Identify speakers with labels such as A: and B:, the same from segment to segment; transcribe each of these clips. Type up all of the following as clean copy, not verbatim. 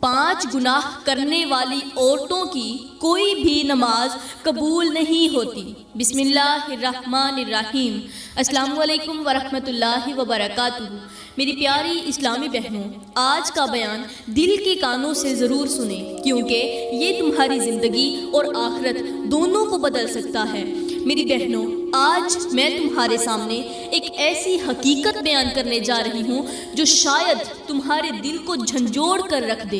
A: 5 گناہ کرنے والی عورتوں کی کوئی بھی نماز قبول نہیں ہوتی۔ بسم اللہ الرحمن الرحیم۔ السلام علیکم ورحمۃ اللہ وبرکاتہ۔ میری پیاری اسلامی بہنوں، آج کا بیان دل کے کانوں سے ضرور سنیں، کیونکہ یہ تمہاری زندگی اور آخرت دونوں کو بدل سکتا ہے۔ میری بہنوں، آج میں تمہارے سامنے ایک ایسی حقیقت بیان کرنے جا رہی ہوں جو شاید تمہارے دل کو جھنجھوڑ کر رکھ دے۔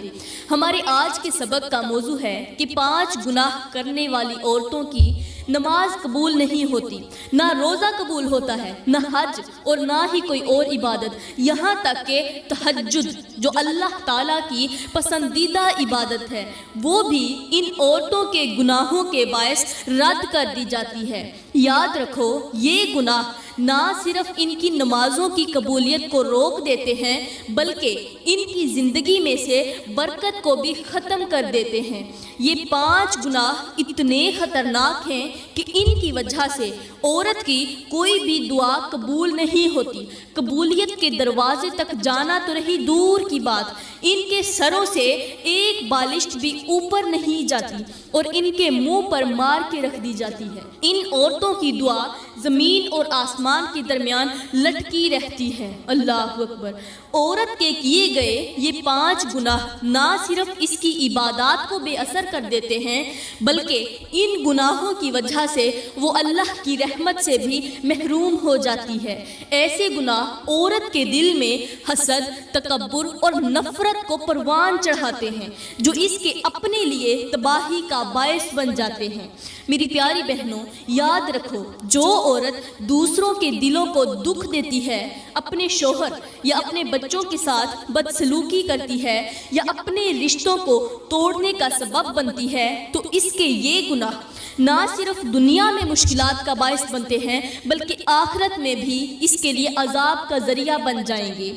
A: ہمارے آج کے سبق کا موضوع ہے کہ 5 گناہ کرنے والی عورتوں کی نماز قبول نہیں ہوتی، نہ روزہ قبول ہوتا ہے، نہ حج اور نہ ہی کوئی اور عبادت، یہاں تک کہ تہجد جو اللہ تعالیٰ کی پسندیدہ عبادت ہے وہ بھی ان عورتوں کے گناہوں کے باعث رد کر دی جاتی ہے۔ یاد رکھو، یہ گناہ نہ صرف ان کی نمازوں کی قبولیت کو روک دیتے ہیں بلکہ ان کی زندگی میں سے برکت کو بھی ختم کر دیتے ہیں۔ یہ 5 گناہ اتنے خطرناک ہیں کہ ان کی وجہ سے عورت کی کوئی بھی دعا قبول نہیں ہوتی۔ قبولیت کے دروازے تک جانا تو رہی دور کی بات، ان کے سروں سے ایک بالشت بھی اوپر نہیں جاتی اور ان کے منہ پر مار کے رکھ دی جاتی ہے۔ ان عورتوں کی دعا زمین اور آسمان کے درمیان لٹکی رہتی ہے۔ اللہ اکبر۔ عورت کے کیے گئے یہ 5 گناہ نہ صرف اس کی عبادات کو بے اثر کر دیتے ہیں بلکہ ان گناہوں کی وجہ سے وہ اللہ کی رحمت سے بھی محروم ہو جاتی ہے۔ ایسے گناہ عورت کے دل میں حسد، تکبر اور نفرت کو پروان چڑھاتے ہیں جو اس کے اپنے لیے تباہی کا باعث بن جاتے ہیں۔ میری پیاری بہنوں، یاد رکھو، جو عورت دوسروں کے دلوں کو دکھ دیتی ہے، اپنے شوہر یا اپنے بچوں کے ساتھ بدسلوکی کرتی ہے یا اپنے رشتوں کو توڑنے کا سبب بنتی ہے تو اس کے یہ گناہ نہ صرف دنیا میں مشکلات کا باعث بنتے ہیں بلکہ آخرت میں بھی اس کے لیے عذاب کا ذریعہ بن جائیں گے۔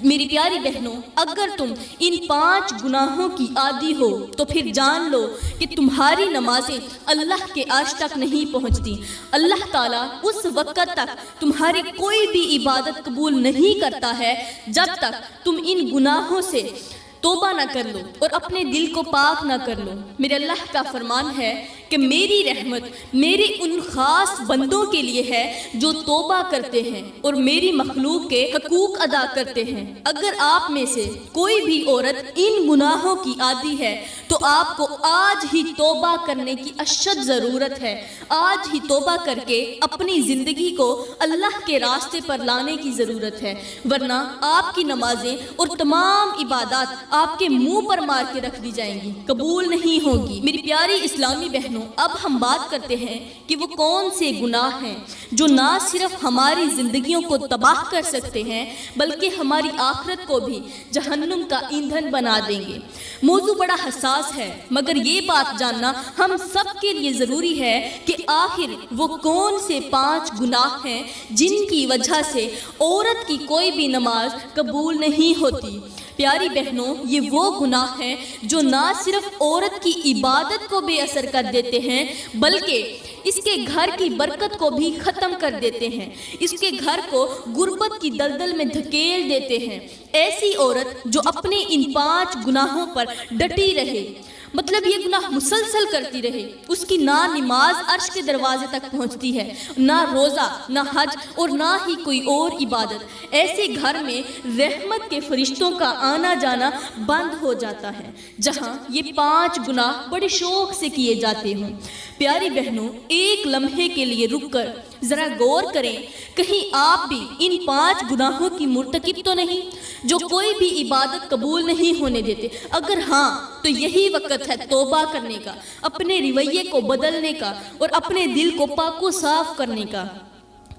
A: میری پیاری بہنوں، اگر تم ان 5 گناہوں کی عادی ہو تو پھر جان لو کہ تمہاری نمازیں اللہ کے عرش تک نہیں پہنچتی۔ اللہ تعالیٰ اس وقت تک تمہاری کوئی بھی عبادت قبول نہیں کرتا ہے جب تک تم ان گناہوں سے توبہ نہ کر لو اور اپنے دل کو پاک نہ کر لو۔ میرے اللہ کا فرمان ہے کہ میری رحمت میرے ان خاص بندوں کے لیے ہے جو توبہ کرتے ہیں اور میری مخلوق کے حقوق ادا کرتے ہیں۔ اگر آپ میں سے کوئی بھی عورت ان گناہوں کی عادی ہے تو آپ کو آج ہی توبہ کرنے کی اشد ضرورت ہے۔ آج ہی توبہ کر کے اپنی زندگی کو اللہ کے راستے پر لانے کی ضرورت ہے، ورنہ آپ کی نمازیں اور تمام عبادات آپ کے منہ پر مار کے رکھ دی جائیں گی، قبول نہیں ہوگی۔ میری پیاری اسلامی بہنوں، اب ہم بات کرتے ہیں کہ وہ کون سے گناہ ہیں جو نہ صرف ہماری زندگیوں کو تباہ کر سکتے ہیں بلکہ ہماری آخرت کو بھی جہنم کا ایندھن بنا دیں گے۔ موضوع بڑا حساس ہے، مگر یہ بات جاننا ہم سب کے لیے ضروری ہے کہ آخر وہ کون سے 5 گناہ ہیں جن کی وجہ سے عورت کی کوئی بھی نماز قبول نہیں ہوتی۔ پیاری بہنوں، یہ وہ گناہ ہیں جو نہ صرف عورت کی عبادت کو بے اثر کر دیتے ہیں بلکہ اس کے گھر کی برکت کو بھی ختم کر دیتے ہیں، اس کے گھر کو غربت کی دلدل میں دھکیل دیتے ہیں۔ ایسی عورت جو اپنے ان 5 گناہوں پر ڈٹی رہے، مطلب یہ گناہ مسلسل کرتی رہے، اس کی نہ نماز عرش کے دروازے تک پہنچتی ہے، نہ روزہ، نہ حج اور نہ ہی کوئی اور عبادت، ایسے گھر میں رحمت کے فرشتوں کا آنا جانا بند ہو جاتا ہے جہاں یہ 5 گناہ بڑے شوق سے کیے جاتے ہوں۔ پیاری بہنوں، ایک لمحے کے لیے رک کر ذرا غور کریں، کہیں آپ بھی ان 5 گناہوں کی مرتکب تو نہیں جو کوئی بھی عبادت قبول نہیں ہونے دیتے؟ اگر ہاں تو یہی وقت ہے توبہ کرنے کا، اپنے رویے کو بدلنے کا اور اپنے دل کو پاک و صاف کرنے کا،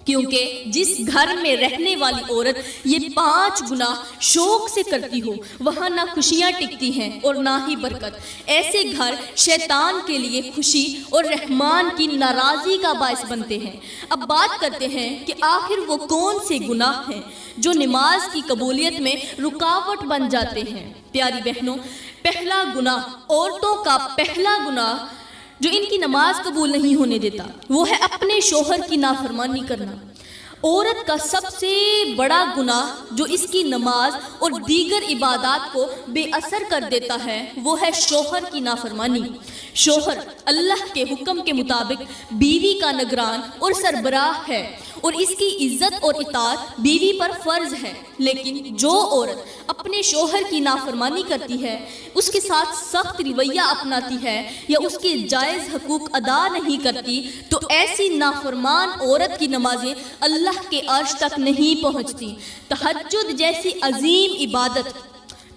A: کیونکہ جس گھر میں رہنے والی عورت یہ 5 گناہ شوق سے کرتی ہو وہاں نہ خوشیاں ٹکتی ہیں اور نہ ہی برکت۔ ایسے گھر شیطان کے لیے خوشی اور رحمان کی ناراضی کا باعث بنتے ہیں۔ اب بات کرتے ہیں کہ آخر وہ کون سے گناہ ہیں جو نماز کی قبولیت میں رکاوٹ بن جاتے ہیں۔ پیاری بہنوں، پہلا گناہ، عورتوں کا پہلا گناہ جو ان کی نماز قبول نہیں ہونے دیتا وہ ہے اپنے شوہر کی نافرمانی کرنا۔ عورت کا سب سے بڑا گناہ جو اس کی نماز اور دیگر عبادات کو بے اثر کر دیتا ہے وہ ہے شوہر کی نافرمانی۔ شوہر اللہ کے حکم کے مطابق بیوی کا نگران اور سربراہ ہے اور اس کی عزت اور اطاعت بیوی پر فرض ہے، لیکن جو عورت اپنے شوہر کی نافرمانی کرتی ہے، اس کے ساتھ سخت رویہ اپناتی ہے یا اس کے جائز حقوق ادا نہیں کرتی تو ایسی نافرمان عورت کی نمازیں اللہ کے عرش تک نہیں پہنچتی۔ تہجد جیسی عظیم عبادت،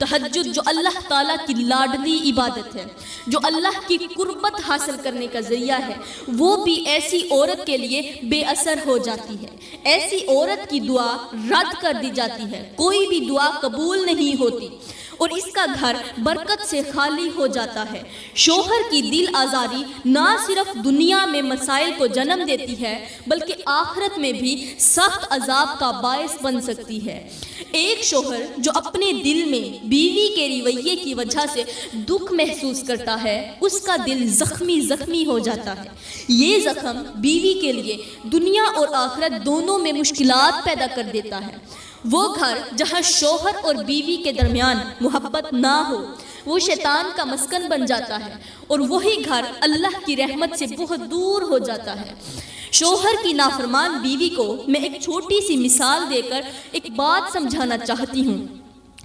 A: تہجد جو اللہ تعالیٰ کی لاڈلی عبادت ہے، جو اللہ کی قربت حاصل کرنے کا ذریعہ ہے، وہ بھی ایسی عورت کے لیے بے اثر ہو جاتی ہے۔ ایسی عورت کی دعا رد کر دی جاتی ہے، کوئی بھی دعا قبول نہیں ہوتی اور اس کا گھر برکت سے خالی ہو جاتا ہے۔ شوہر کی دل آزاری نہ صرف دنیا میں مسائل کو جنم دیتی ہے بلکہ آخرت میں بھی سخت عذاب کا باعث بن سکتی ہے۔ ایک شوہر جو اپنے دل میں بیوی کے رویے کی وجہ سے دکھ محسوس کرتا ہے، اس کا دل زخمی ہو جاتا ہے۔ یہ زخم بیوی کے لیے دنیا اور آخرت دونوں میں مشکلات پیدا کر دیتا ہے۔ وہ گھر جہاں شوہر اور بیوی کے درمیان محبت نہ ہو وہ شیطان کا مسکن بن جاتا ہے اور وہی گھر اللہ کی رحمت سے بہت دور ہو جاتا ہے۔ شوہر کی نافرمان بیوی کو میں ایک چھوٹی سی مثال دے کر ایک بات سمجھانا چاہتی ہوں۔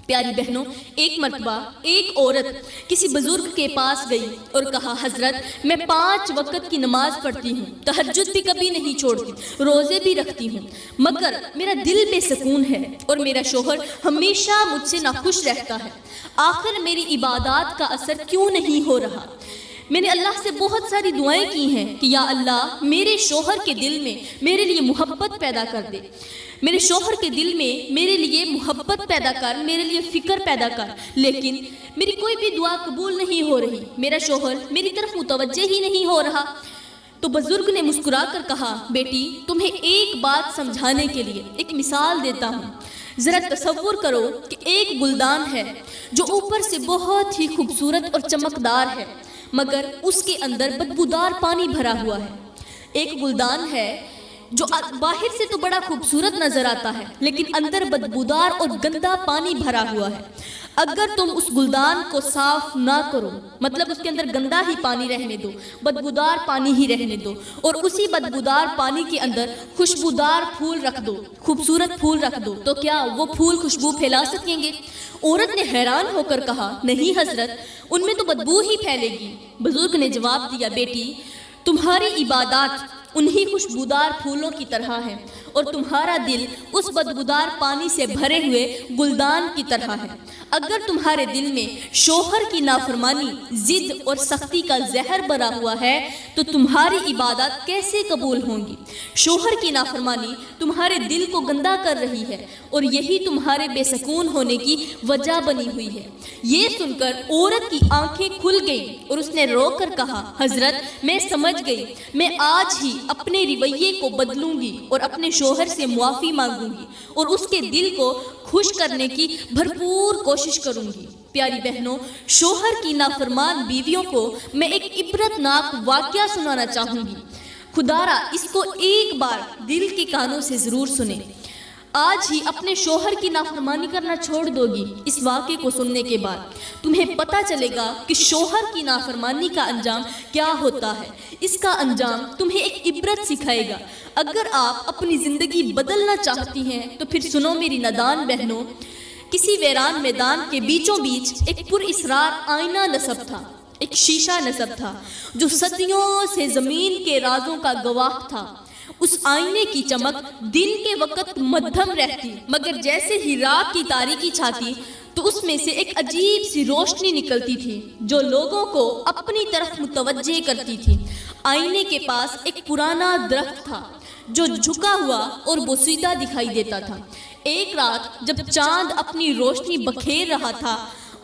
A: پیاری بہنوں، ایک مرتبہ ایک عورت کسی بزرگ کے پاس گئی اور کہا، حضرت میں 5 وقت کی نماز پڑھتی ہوں، تہجد بھی کبھی نہیں چھوڑتی، روزے بھی رکھتی ہوں، مگر میرا دل بے سکون ہے اور میرا شوہر ہمیشہ مجھ سے ناخوش رہتا ہے۔ آخر میری عبادات کا اثر کیوں نہیں ہو رہا؟ میں نے اللہ سے بہت ساری دعائیں کی ہیں کہ یا اللہ میرے شوہر کے دل میں میرے لیے محبت پیدا کر دے، میرے شوہر کے دل میں میرے لیے محبت پیدا کر، میرے لیے فکر پیدا کر، لیکن میری کوئی بھی دعا قبول نہیں ہو رہی، میرا شوہر میری طرف متوجہ ہی نہیں ہو رہا۔ تو بزرگ نے مسکرا کر کہا، بیٹی تمہیں ایک بات سمجھانے کے لیے ایک مثال دیتا ہوں۔ ذرا تصور کرو کہ ایک گلدان ہے جو اوپر سے بہت ہی خوبصورت اور چمکدار ہے، مگر اس کے اندر بدبودار پانی بھرا ہوا ہے۔ ایک گلدان ہے جو باہر سے تو بڑا خوبصورت نظر آتا ہے لیکن اندر بدبودار اور گندا پانی بھرا ہوا ہے۔ اگر تم اس گلدان کو صاف نہ کرو، مطلب اس کے اندر گندا ہی پانی رہنے دو، بدبودار پانی ہی رہنے دو، اور اسی بدبودار پانی کے اندر خوشبودار پھول رکھ دو، خوبصورت پھول رکھ دو، تو کیا وہ پھول خوشبو پھیلا سکیں گے؟ عورت نے حیران ہو کر کہا، نہیں حضرت، ان میں تو بدبو ہی پھیلے گی۔ بزرگ نے جواب دیا، بیٹی تمہاری عبادات انہی خوشبودار پھولوں کی طرح ہے اور تمہارا دل اس بدبودار پانی سے بھرے ہوئے گلدان کی طرح ہے۔ اگر تمہارے دل میں شوہر کی نافرمانی، ضد اور سختی کا زہر بھرا ہوا ہے تو تمہاری عبادات کیسے قبول ہوں گی؟ شوہر کی نافرمانی تمہارے دل کو گندا کر رہی ہے اور یہی تمہارے بے سکون ہونے کی وجہ بنی ہوئی ہے۔ یہ سن کر عورت کی آنکھیں کھل گئیں اور اس نے رو کر کہا، حضرت میں سمجھ گئی، میں آج ہی اپنے رویے کو بدلوں گی اور اپنے شوہر سے معافی مانگوں گی اور اس کے دل کو خوش کرنے کی بھرپور کوشش کروں گی۔ پیاری بہنوں، شوہر کی نافرمان بیویوں کو میں ایک عبرت ناک واقعہ سنانا چاہوں گی۔ خدارا اس کو ایک بار دل کے کانوں سے ضرور سنیں۔ آج ہی اپنے شوہر کی نافرمانی کرنا چھوڑ دو گی۔ اس واقعے کو سننے کے بعد تمہیں پتہ چلے گا کہ شوہر کی نافرمانی کا انجام کیا ہوتا ہے۔ اس کا انجام تمہیں ایک عبرت سکھائے گا۔ اگر آپ اپنی زندگی بدلنا چاہتی ہیں تو پھر سنو میری نادان بہنوں۔ کسی ویران میدان کے بیچوں بیچ ایک پر اسرار آئینہ نصب تھا، ایک شیشہ نصب تھا جو صدیوں سے زمین کے رازوں کا گواہ تھا۔ اس آئینے کی چمک دن کے وقت مدھم رہتی، مگر جیسے ہی رات کی تاریکی چھاتی تو اس میں سے ایک عجیب سی روشنی نکلتی تھی جو لوگوں کو اپنی طرف متوجہ کرتی تھی۔ آئینے کے پاس ایک پرانا درخت تھا جو جھکا ہوا اور بوسیدہ دکھائی دیتا تھا۔ ایک رات جب چاند اپنی روشنی بکھیر رہا تھا،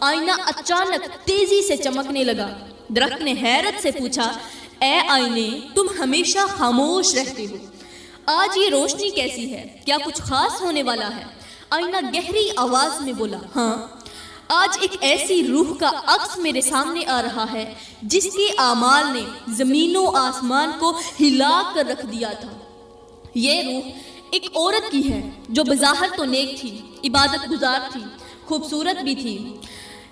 A: آئینہ اچانک تیزی سے چمکنے لگا۔ درخت نے حیرت سے پوچھا، اے آئینے، تم ہمیشہ خاموش رہتے ہو، آج یہ روشنی کیسی ہے؟ کیا کچھ خاص ہونے والا ہے؟ آئینہ گہری آواز میں بولا، ہاں، آج ایک ایسی روح کا عکس میرے سامنے آ رہا ہے جس کے اعمال نے زمین و آسمان کو ہلا کر رکھ دیا تھا۔ یہ روح ایک عورت کی ہے جو بظاہر تو نیک تھی، عبادت گزار تھی، خوبصورت بھی تھی،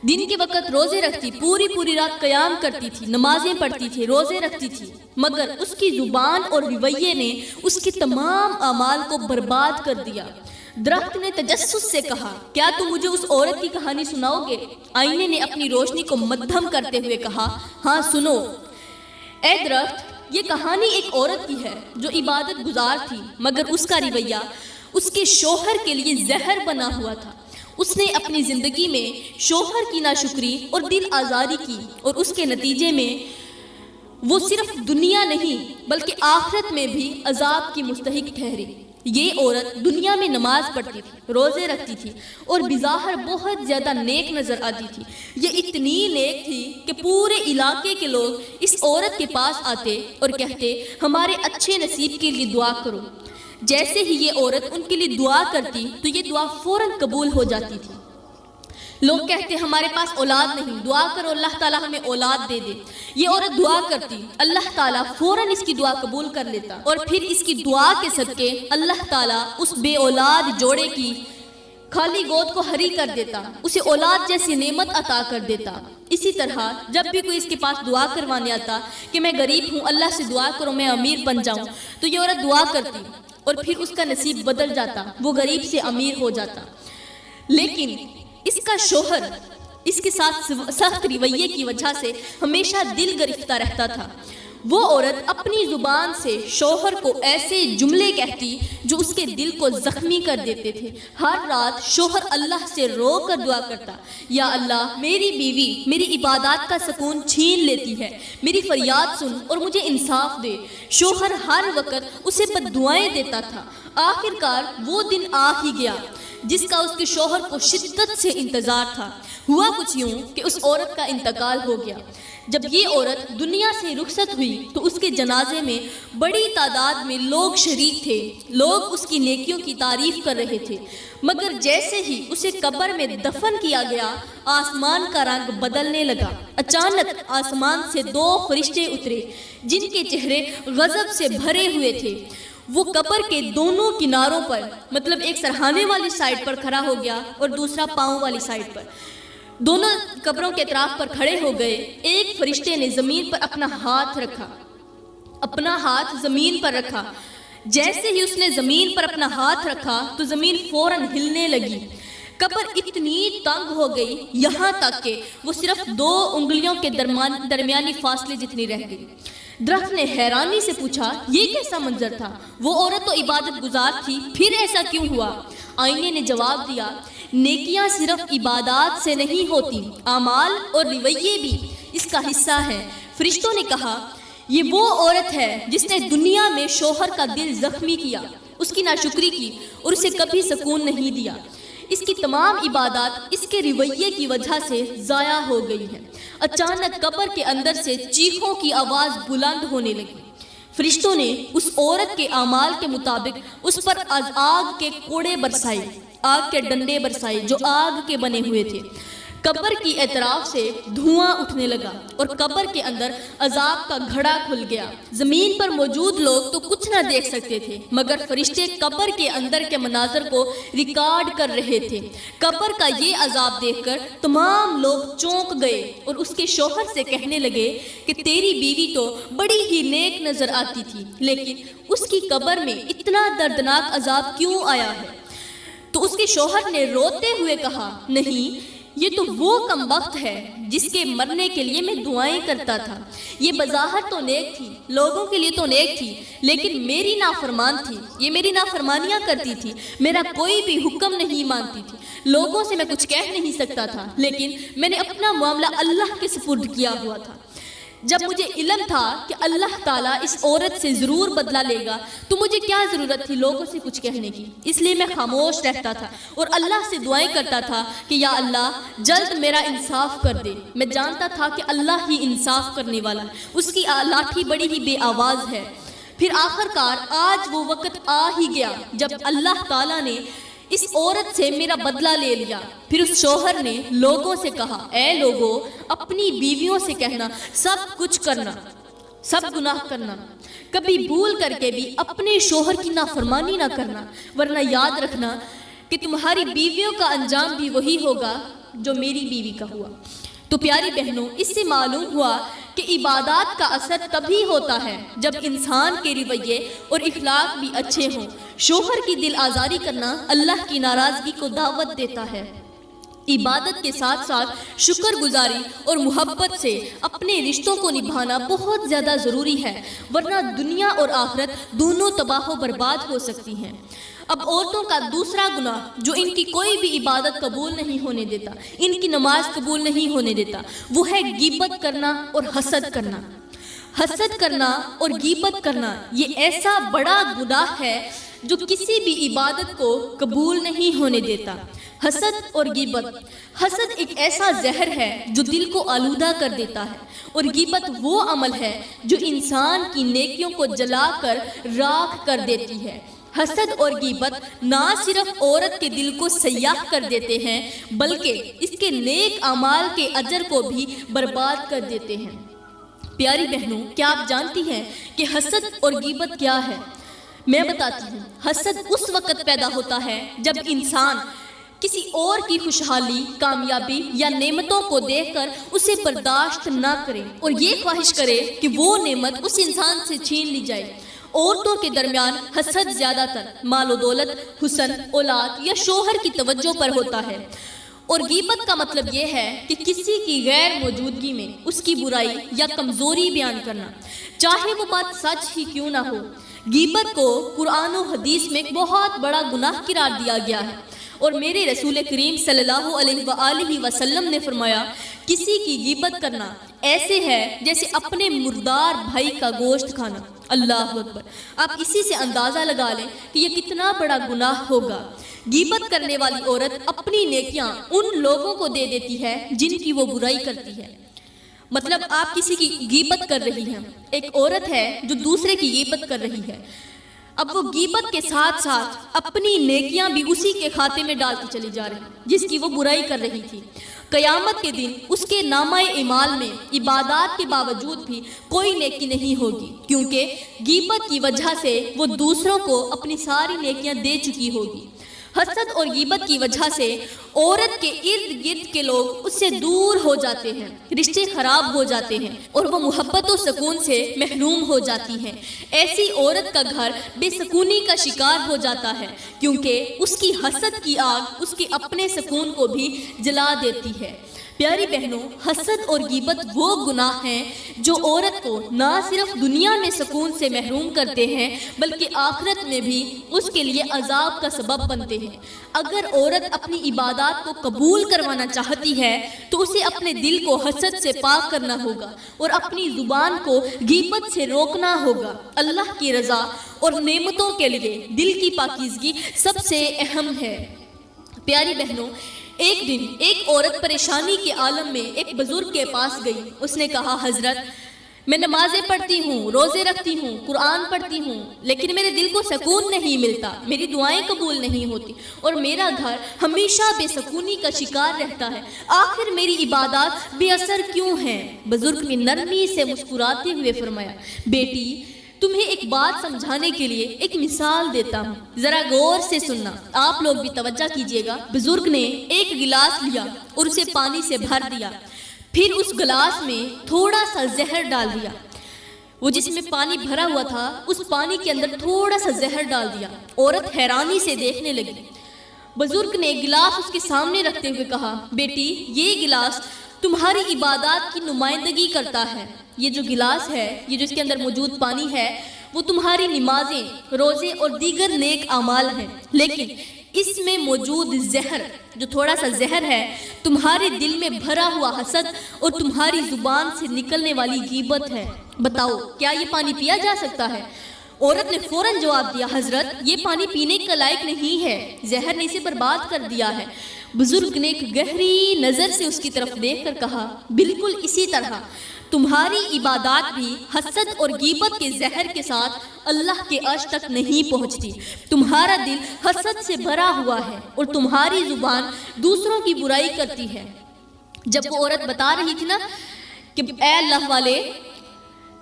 A: دن کے وقت روزے رکھتی، پوری رات قیام کرتی تھی، نمازیں پڑھتی تھی، روزے رکھتی تھی، مگر اس کی زبان اور رویے نے اس کے تمام اعمال کو برباد کر دیا۔ درخت نے تجسس سے کہا، کیا تم مجھے اس عورت کی کہانی سناؤ گے؟ آئینے نے اپنی روشنی کو مدھم کرتے ہوئے کہا، ہاں سنو۔ اے درخت، یہ کہانی ایک عورت کی ہے جو عبادت گزار تھی، مگر اس کا رویہ اس کے شوہر کے لیے زہر بنا ہوا تھا۔ اس نے اپنی زندگی میں شوہر کی ناشکری اور دل آزاری کی، اور اس کے نتیجے میں وہ صرف دنیا نہیں بلکہ آخرت میں بھی عذاب کی مستحق ٹھہری۔ یہ عورت دنیا میں نماز پڑھتی تھی، روزے رکھتی تھی اور بظاہر بہت زیادہ نیک نظر آتی تھی۔ یہ اتنی نیک تھی کہ پورے علاقے کے لوگ اس عورت کے پاس آتے اور کہتے، ہمارے اچھے نصیب کے لیے دعا کرو۔ جیسے ہی یہ عورت ان کے لیے دعا کرتی تو یہ دعا فوراً قبول ہو جاتی تھی۔ لوگ کہتے، ہمارے پاس اولاد نہیں، دعا کرو اللہ تعالیٰ ہمیں اولاد دے دے۔ یہ عورت دعا کرتی، اللہ تعالیٰ فوراً اس کی دعا قبول کر لیتا، اور پھر اس کی دعا کے صدقے اللہ تعالیٰ اس بے اولاد جوڑے کی خالی گود کو ہری کر دیتا، اسے اولاد جیسی نعمت عطا کر دیتا۔ اسی طرح جب بھی کوئی اس کے پاس دعا کروانے آتا کہ میں غریب ہوں، اللہ سے دعا کرو میں امیر بن جاؤں، تو یہ عورت دعا کرتی اور پھر اس کا نصیب بدل جاتا، وہ غریب سے امیر ہو جاتا۔ لیکن اس کا شوہر اس کے ساتھ سخت رویے کی وجہ سے ہمیشہ دل گرفتہ رہتا تھا۔ وہ عورت اپنی زبان سے شوہر کو ایسے جملے کہتی جو اس کے دل کو زخمی کر دیتے تھے۔ ہر رات شوہر اللہ سے رو کر دعا کرتا، یا اللہ میری بیوی میری عبادات کا سکون چھین لیتی ہے، میری فریاد سن اور مجھے انصاف دے۔ شوہر ہر وقت اسے بد دعائیں دیتا تھا۔ آخر کار وہ دن آ ہی گیا جس کا اس کے شوہر کو شدت سے انتظار تھا۔ ہوا کچھ یوں کہ اس عورت کا انتقال ہو گیا۔ جب یہ عورت دنیا سے رخصت ہوئی تو اس کے جنازے میں بڑی تعداد میں لوگ شریک تھے، لوگ اس کی نیکیوں کی تعریف کر رہے تھے، مگر جیسے ہی اسے قبر میں دفن کیا گیا آسمان کا رنگ بدلنے لگا۔ اچانک آسمان سے 2 فرشتے اترے جن کے چہرے غضب سے بھرے ہوئے تھے۔ وہ قبر کے دونوں کناروں پر، مطلب ایک سرہانے والی سائڈ پر کھڑا ہو گیا اور دوسرا پاؤں والی سائڈ پر، دونوں قبروں کے اطراف پر کھڑے ہو گئے۔ ایک فرشتے نے زمین پر اپنا ہاتھ رکھا، اپنا ہاتھ زمین پر رکھا۔ جیسے ہی اس نے زمین پر اپنا ہاتھ رکھا تو زمین فوراً ہلنے لگی۔ قبر اتنی تنگ ہو گئی یہاں تک کہ وہ صرف 2 انگلیوں کے درمیانی فاصلے جتنی رہ گئی۔ درخت نے حیرانی سے پوچھا، یہ کیسا منظر تھا؟ وہ عورت تو عبادت گزار تھی، پھر ایسا کیوں ہوا؟ آئینے نے جواب دیا، نیکیاں صرف عبادات سے نہیں ہوتی، اعمال اور رویے بھی اس کا حصہ ہیں۔ فرشتوں نے کہا، یہ وہ عورت ہے جس نے دنیا میں شوہر کا دل زخمی کیا، اس کی ناشکری کی اور اسے کبھی سکون نہیں دیا۔ اس کی تمام عبادات اس کے رویے کی وجہ سے ضائع ہو گئی ہیں۔ اچانک قبر کے اندر سے چیخوں کی آواز بلند ہونے لگی۔ فرشتوں نے اس عورت کے اعمال کے مطابق اس پر آگ کے کوڑے برسائے، آگ کے ڈنڈے برسائے جو آگ کے بنے ہوئے تھے۔ قبر کی اطراف سے دھواں اٹھنے لگا اور قبر کے اندر عذاب کا گھڑا کھل گیا۔ زمین پر موجود لوگ تو کچھ نہ دیکھ سکتے تھے، مگر فرشتے قبر کے اندر کے مناظر کو ریکارڈ کر رہے تھے۔ قبر کا یہ عذاب دیکھ کر تمام لوگ چونک گئے اور اس کے شوہر سے کہنے لگے کہ تیری بیوی تو بڑی ہی نیک نظر آتی تھی، لیکن اس کی قبر میں اتنا دردناک عذاب کیوں آیا ہے؟ تو اس کے شوہر نے روتے ہوئے کہا، نہیں، یہ تو وہ کم وقت ہے جس کے مرنے کے لیے میں دعائیں کرتا تھا۔ یہ بظاہر تو نیک تھی، لوگوں کے لیے تو نیک تھی، لیکن میری نافرمان تھی، یہ میری نافرمانیاں کرتی تھی، میرا کوئی بھی حکم نہیں مانتی تھی، لوگوں سے میں کچھ کہہ نہیں سکتا تھا، لیکن میں نے اپنا معاملہ اللہ کے سپرد کیا ہوا تھا۔ جب مجھے علم تھا کہ اللہ تعالیٰ اس عورت سے ضرور بدلہ لے گا تو مجھے کیا ضرورت تھی لوگوں سے کچھ کہنے کی، اس لیے میں خاموش رہتا تھا اور اللہ سے دعائیں کرتا تھا کہ یا اللہ جلد میرا انصاف کر دے۔ میں جانتا تھا کہ اللہ ہی انصاف کرنے والا ہے، اس کی لاٹھی بڑی ہی بے آواز ہے۔ پھر آخر کار آج وہ وقت آ ہی گیا جب اللہ تعالیٰ نے اس عورت سے میرا بدلہ لے لیا۔ پھر اس شوہر نے لوگوں سے کہا، اے لوگوں، اپنی بیویوں سے کہنا سب کچھ کرنا، سب گناہ کرنا، کبھی بھول کر کے بھی اپنے شوہر کی نافرمانی نہ کرنا، ورنہ یاد رکھنا کہ تمہاری بیویوں کا انجام بھی وہی ہوگا جو میری بیوی کا ہوا۔ تو پیاری بہنوں، اس سے معلوم ہوا کہ عبادات کا اثر تبھی ہوتا ہے جب انسان کے رویے اور اخلاق بھی اچھے ہوں۔ شوہر کی دل آزاری کرنا اللہ کی ناراضگی کو دعوت دیتا ہے۔ عبادت کے ساتھ ساتھ شکر گزاری اور محبت سے اپنے رشتوں کو نبھانا بہت زیادہ ضروری ہے، ورنہ دنیا اور آخرت دونوں تباہ و برباد ہو سکتی ہیں۔ اب عورتوں کا دوسرا گناہ جو ان کی کوئی بھی عبادت قبول نہیں ہونے دیتا، ان کی نماز قبول نہیں ہونے دیتا، وہ ہے غیبت کرنا اور حسد کرنا۔ حسد کرنا اور غیبت کرنا یہ ایسا بڑا گناہ ہے جو کسی بھی عبادت کو قبول نہیں ہونے دیتا۔ حسد اور غیبت، حسد ایک ایسا زہر ہے جو دل کو آلودہ کر دیتا ہے، اور غیبت وہ عمل ہے جو انسان کی نیکیوں کو جلا کر راکھ کر دیتی ہے۔ حسد اور غیبت نہ صرف عورت کے دل کو سیاہ کر دیتے ہیں بلکہ اس کے نیک اعمال کے اجر کو بھی برباد کر دیتے ہیں۔ پیاری بہنوں، کیا آپ جانتی ہیں کہ حسد اور غیبت کیا ہے؟ میں بتاتی ہوں۔ حسد اس وقت پیدا ہوتا ہے جب انسان کسی اور کی خوشحالی، کامیابی یا نعمتوں کو دیکھ کر اسے برداشت نہ کرے اور یہ خواہش کرے کہ وہ نعمت اس انسان سے چھین لی جائے۔ عورتوں کے درمیان حسد زیادہ تر مال و دولت، حسن، اولاد یا شوہر کی توجہ پر ہوتا ہے، اور غیبت کا مطلب یہ ہے کہ کسی کی غیر موجودگی میں اس کی برائی یا کمزوری بیان کرنا، چاہے وہ بات سچ ہی کیوں نہ ہو۔ غیبت کو قرآن و حدیث میں ایک بہت بڑا گناہ قرار دیا گیا ہے، اور میرے رسول کریم صلی اللہ علیہ وآلہ وسلم نے فرمایا، کسی کی غیبت کرنا ایسے ہے جیسے اپنے مردار بھائی کا گوشت کھانا۔ اللہ اکبر! آپ اسی سے اندازہ لگا لیں کہ یہ کتنا بڑا گناہ ہوگا۔ غیبت کرنے والی عورت اپنی نیکیاں ان لوگوں کو دے دیتی ہے جن کی وہ برائی کرتی ہے۔ مطلب آپ کسی کی غیبت کر رہی ہیں، ایک عورت ہے جو دوسرے کی غیبت کر رہی ہے، اب وہ غیبت کے ساتھ ساتھ اپنی نیکیاں بھی اسی کے کھاتے میں ڈالتی چلی جا رہی ہے جس کی وہ برائی کر رہی تھی۔ قیامت کے دن اس کے نامہ اعمال میں عبادات کے باوجود بھی کوئی نیکی نہیں ہوگی، کیونکہ غیبت کی وجہ سے وہ دوسروں کو اپنی ساری نیکیاں دے چکی ہوگی۔ حسد اور غیبت کی وجہ سے عورت کے ارد گرد کے لوگ اس سے دور ہو جاتے ہیں، رشتے خراب ہو جاتے ہیں اور وہ محبت و سکون سے محروم ہو جاتی ہیں۔ ایسی عورت کا گھر بے سکونی کا شکار ہو جاتا ہے، کیونکہ اس کی حسد کی آگ اس کے اپنے سکون کو بھی جلا دیتی ہے۔ پیاری بہنوں، حسد اور غیبت وہ گناہ ہیں جو عورت کو نہ صرف دنیا میں سکون سے محروم کرتے ہیں بلکہ آخرت میں بھی اس کے لیے عذاب کا سبب بنتے ہیں۔ اگر عورت اپنی عبادات کو قبول کروانا چاہتی ہے تو اسے اپنے دل کو حسد سے پاک کرنا ہوگا اور اپنی زبان کو غیبت سے روکنا ہوگا۔ اللہ کی رضا اور نعمتوں کے لیے دل کی پاکیزگی سب سے اہم ہے۔ پیاری بہنوں، ایک دن ایک عورت پریشانی کے عالم میں ایک بزرگ کے پاس گئی۔ اس نے کہا، حضرت، میں نمازیں پڑھتی ہوں، روزے رکھتی ہوں، قرآن پڑھتی ہوں، لیکن میرے دل کو سکون نہیں ملتا، میری دعائیں قبول نہیں ہوتی اور میرا گھر ہمیشہ بے سکونی کا شکار رہتا ہے، آخر میری عبادات بے اثر کیوں ہیں؟ بزرگ نے نرمی سے مسکراتے ہوئے فرمایا، بیٹی، تمہیں ایک بات سمجھانے کے لیے ایک مثال دیتا ہوں، ذرا غور سے سننا، آپ لوگ بھی توجہ کیجئے گا۔ بزرگ نے ایک گلاس لیا اور اسے پانی سے بھر دیا، پھر اس گلاس میں تھوڑا سا زہر ڈال دیا۔ وہ جس میں پانی بھرا ہوا تھا اس پانی کے اندر تھوڑا سا زہر ڈال دیا۔ عورت حیرانی سے دیکھنے لگی۔ بزرگ نے گلاس اس کے سامنے رکھتے ہوئے کہا، بیٹی، یہ گلاس تمہاری عبادات کی نمائندگی کرتا ہے۔ یہ جو گلاس ہے، یہ جو اس کے اندر موجود پانی ہے، وہ تمہاری نمازیں، روزے اور دیگر نیک اعمال ہیں، لیکن اس میں موجود زہر، جو تھوڑا سا زہر ہے، تمہارے دل میں بھرا ہوا حسد اور تمہاری زبان سے نکلنے والی غیبت ہے۔ بتاؤ، کیا یہ پانی پیا جا سکتا ہے؟ عورت نے فوراً جواب دیا، حضرت، یہ پانی پینے کا لائق نہیں ہے، زہر نے اسے برباد کر دیا ہے۔ بزرگ نے ایک گہری نظر سے اس کی طرف دیکھ کر کہا، بالکل اسی طرح تمہاری عبادات بھی حسد اور غیبت کے زہر کے ساتھ اللہ کے عرش تک نہیں پہنچتی۔ تمہارا دل حسد سے بھرا ہوا ہے اور تمہاری زبان دوسروں کی برائی کرتی ہے۔ جب وہ عورت بتا رہی تھی نا کہ اے اللہ والے،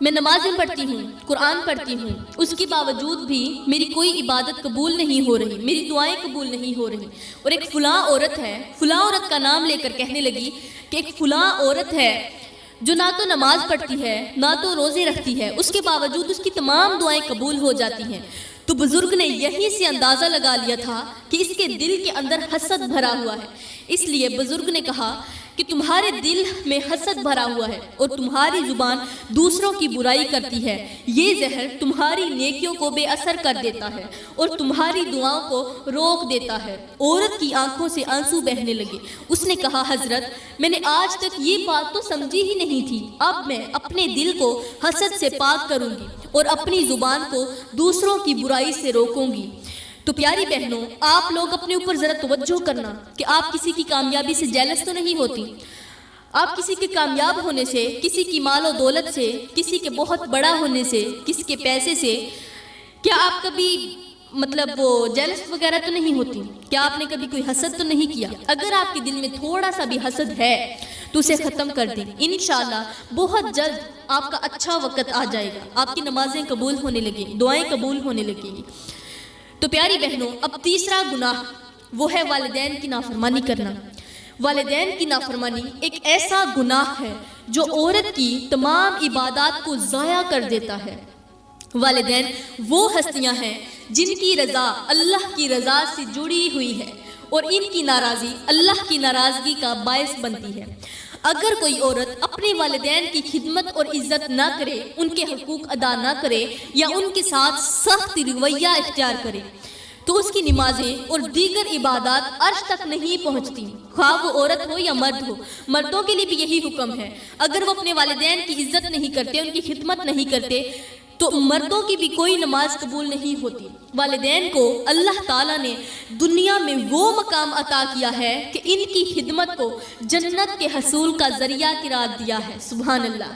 A: میں نمازیں پڑھتی ہوں، قرآن پڑھتی ہوں، اس کے باوجود بھی میری کوئی عبادت قبول نہیں ہو رہی، میری دعائیں قبول نہیں ہو رہی۔ اور ایک فلاں عورت ہے، فلاں عورت کا نام لے کر کہنے لگی کہ ایک فلاں عورت ہے جو نہ تو نماز پڑھتی ہے نہ تو روزے رکھتی ہے، اس کے باوجود اس کی تمام دعائیں قبول ہو جاتی ہیں۔ تو بزرگ نے یہی سے اندازہ لگا لیا تھا کہ اس کے دل کے اندر حسد بھرا ہوا ہے، اس لیے بزرگ نے کہا کہ تمہارے دل میں حسد بھرا ہوا ہے اور تمہاری زبان دوسروں کی برائی کرتی ہے، یہ زہر تمہاری نیکیوں کو بے اثر کر دیتا ہے اور تمہاری دعاؤں کو روک دیتا ہے۔ عورت کی آنکھوں سے آنسو بہنے لگے۔ اس نے کہا حضرت میں نے آج تک یہ بات تو سمجھی ہی نہیں تھی، اب میں اپنے دل کو حسد سے پاک کروں گی اور اپنی زبان کو دوسروں کی برائی سے روکوں گی۔ تو پیاری بہنوں، آپ لوگ اپنے اوپر ذرا توجہ کرنا کہ آپ کسی کی کامیابی سے جیلس تو نہیں ہوتی۔ آپ کسی کے کامیاب ہونے سے، کسی کی مال و دولت سے، کسی کے بہت بڑا ہونے سے، کسی کے پیسے سے کیا آپ کبھی وہ جیلس وغیرہ تو نہیں ہوتی؟ کیا آپ نے کبھی کوئی حسد تو نہیں کیا؟ اگر آپ کے دل میں تھوڑا سا بھی حسد ہے تو اسے ختم کر دیں، انشاءاللہ بہت جلد آپ کا اچھا وقت آ جائے گا، آپ کی نمازیں قبول ہونے لگیں، دعائیں قبول ہونے لگیں گی۔ تو پیاری بہنوں، اب تیسرا گناہ وہ ہے والدین کی نافرمانی کرنا۔ والدین کی نافرمانی ایک ایسا گناہ ہے جو عورت کی تمام عبادات کو ضائع کر دیتا ہے۔ والدین وہ ہستیاں ہیں جن کی رضا اللہ کی رضا سے جڑی ہوئی ہے اور ان کی ناراضی اللہ کی ناراضگی کا باعث بنتی ہے۔ اگر کوئی عورت اپنے والدین کی خدمت اور عزت نہ کرے، ان کے حقوق ادا نہ کرے یا ان کے ساتھ سخت رویہ اختیار کرے تو اس کی نمازیں اور دیگر عبادات عرش تک نہیں پہنچتی، خواہ وہ عورت ہو یا مرد ہو۔ مردوں کے لیے بھی یہی حکم ہے، اگر وہ اپنے والدین کی عزت نہیں کرتے، ان کی خدمت نہیں کرتے تو مردوں کی بھی کوئی نماز قبول نہیں ہوتی۔ والدین کو اللہ تعالیٰ نے دنیا میں وہ مقام عطا کیا ہے کہ ان کی خدمت کو جنت کے حصول کا ذریعہ قرار دیا ہے، سبحان اللہ۔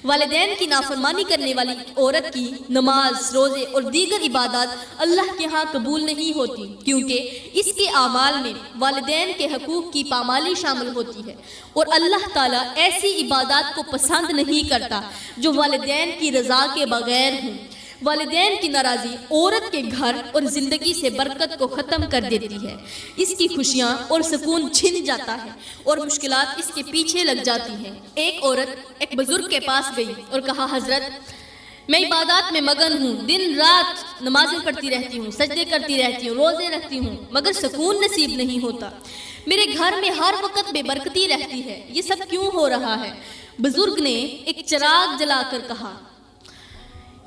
A: والدین کی نافرمانی کرنے والی عورت کی نماز، روزے اور دیگر عبادات اللہ کے ہاں قبول نہیں ہوتی، کیونکہ اس کے اعمال میں والدین کے حقوق کی پامالی شامل ہوتی ہے اور اللہ تعالیٰ ایسی عبادات کو پسند نہیں کرتا جو والدین کی رضا کے بغیر ہوں۔ والدین کی ناراضی عورت کے گھر اور زندگی سے برکت کو ختم کر دیتی ہے، اس کی خوشیاں اور سکون چھن جاتا ہے اور مشکلات اس کے پیچھے لگ جاتی ہیں۔ ایک عورت ایک بزرگ کے پاس گئی اور کہا حضرت میں عبادات میں مگن ہوں، دن رات نمازیں پڑھتی رہتی ہوں، سجدے کرتی رہتی ہوں، روزے رکھتی ہوں، مگر سکون نصیب نہیں ہوتا، میرے گھر میں ہر وقت بے برکتی رہتی ہے، یہ سب کیوں ہو رہا ہے؟ بزرگ نے ایک چراغ جلا کر کہا،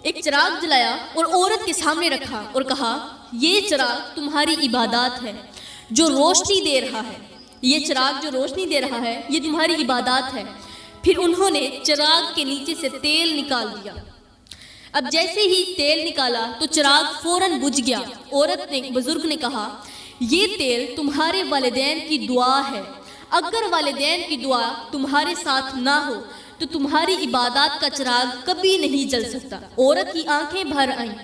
A: ایک چراغ جلایا اور عورت کے سامنے رکھا اور کہا یہ چراغ تمہاری عبادات ہے جو روشنی دے رہا ہے، یہ چراغ جو روشنی دے رہا ہے یہ تمہاری عبادات ہے۔ پھر انہوں نے چراغ کے نیچے سے تیل نکال دیا۔ اب جیسے ہی تیل نکالا تو چراغ فوراً بجھ گیا۔ عورت نے بزرگ نے کہا یہ تیل تمہارے والدین کی دعا ہے، اگر والدین کی دعا تمہارے ساتھ نہ ہو تو تمہاری عبادات کا چراغ کبھی نہیں جل سکتا۔ عورت کی آنکھیں بھر آئیں۔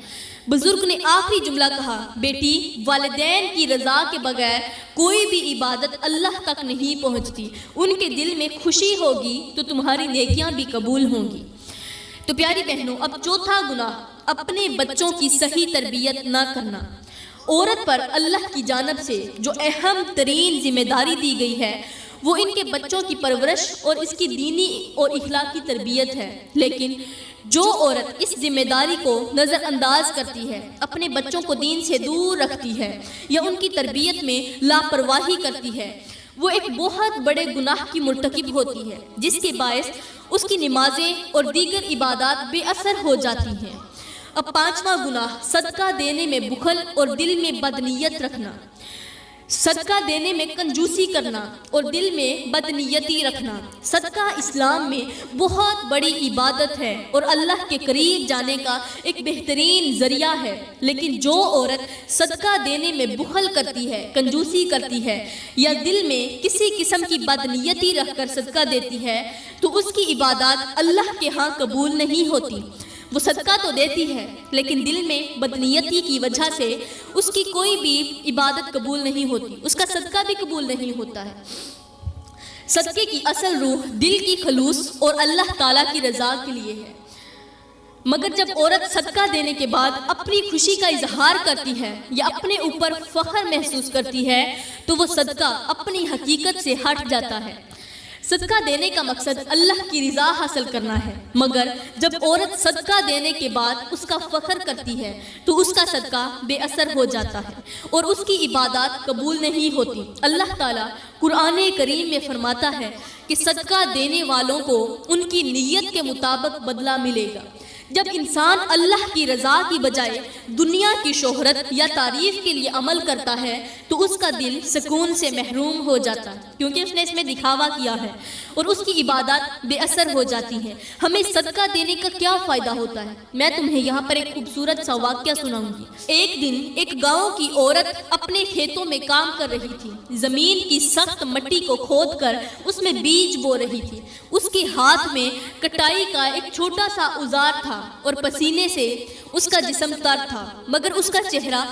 A: بزرگ نے آخری جملہ کہا بیٹی، والدین کی رضا کے بغیر کوئی بھی عبادت اللہ تک نہیں پہنچتی، ان کے دل میں خوشی ہوگی تو تمہاری نیکیاں بھی قبول ہوں گی۔ تو پیاری بہنوں، اب چوتھا گناہ اپنے بچوں کی صحیح تربیت نہ کرنا۔ عورت پر اللہ کی جانب سے جو اہم ترین ذمہ داری دی گئی ہے وہ ان کے بچوں کی پرورش اور اس کی دینی اور اخلاقی تربیت ہے، لیکن جو عورت اس ذمہ داری کو نظر انداز کرتی ہے، اپنے بچوں کو دین سے دور رکھتی ہے یا ان کی تربیت میں لاپرواہی کرتی ہے، وہ ایک بہت بڑے گناہ کی مرتکب ہوتی ہے، جس کے باعث اس کی نمازیں اور دیگر عبادات بے اثر ہو جاتی ہیں۔ اب پانچواں گناہ صدقہ دینے میں بخل اور دل میں بدنیت رکھنا۔ صدقہ دینے میں کنجوسی کرنا اور دل میں بدنیتی رکھنا۔ صدقہ اسلام میں بہت بڑی عبادت ہے اور اللہ کے قریب جانے کا ایک بہترین ذریعہ ہے، لیکن جو عورت صدقہ دینے میں بخل کرتی ہے، کنجوسی کرتی ہے یا دل میں کسی قسم کی بدنیتی رکھ کر صدقہ دیتی ہے تو اس کی عبادات اللہ کے ہاں قبول نہیں ہوتی۔ وہ صدقہ تو دیتی ہے لیکن دل میں بدنیتی کی وجہ سے اس کی کوئی بھی عبادت قبول نہیں ہوتی، اس کا صدقہ بھی قبول نہیں ہوتا ہے۔ صدقے کی اصل روح دل کی خلوص اور اللہ تعالیٰ کی رضا کے لیے ہے۔ مگر جب عورت صدقہ دینے کے بعد اپنی خوشی کا اظہار کرتی ہے یا اپنے اوپر فخر محسوس کرتی ہے تو وہ صدقہ اپنی حقیقت سے ہٹ جاتا ہے۔ صدقہ دینے کا مقصد اللہ کی رضا حاصل کرنا ہے، مگر جب عورت صدقہ دینے کے بعد اس کا فخر کرتی ہے تو اس کا صدقہ بے اثر ہو جاتا ہے اور اس کی عبادات قبول نہیں ہوتی۔ اللہ تعالیٰ قرآن کریم میں فرماتا ہے کہ صدقہ دینے والوں کو ان کی نیت کے مطابق بدلہ ملے گا۔ جب انسان اللہ کی رضا کی بجائے دنیا کی شہرت یا تعریف کے لیے عمل کرتا ہے تو اس کا دل سکون سے محروم ہو جاتا ہے، کیونکہ اس نے اس میں دکھاوا کیا ہے اور اس کی عبادات بے اثر ہو جاتی ہیں۔ ہمیں صدقہ دینے کا کیا فائدہ ہوتا ہے؟ میں تمہیں یہاں پر ایک خوبصورت سا واقعہ سناؤں گی۔ ایک دن ایک گاؤں کی عورت اپنے کھیتوں میں کام کر رہی تھی، زمین کی سخت مٹی کو کھود کر اس میں بیج بو رہی تھی۔ اس کے ہاتھ میں کٹائی کا ایک چھوٹا سا اوزار تھا اور پسینے سے اس کا جسم تر تھا، مگر اس کا چہرہ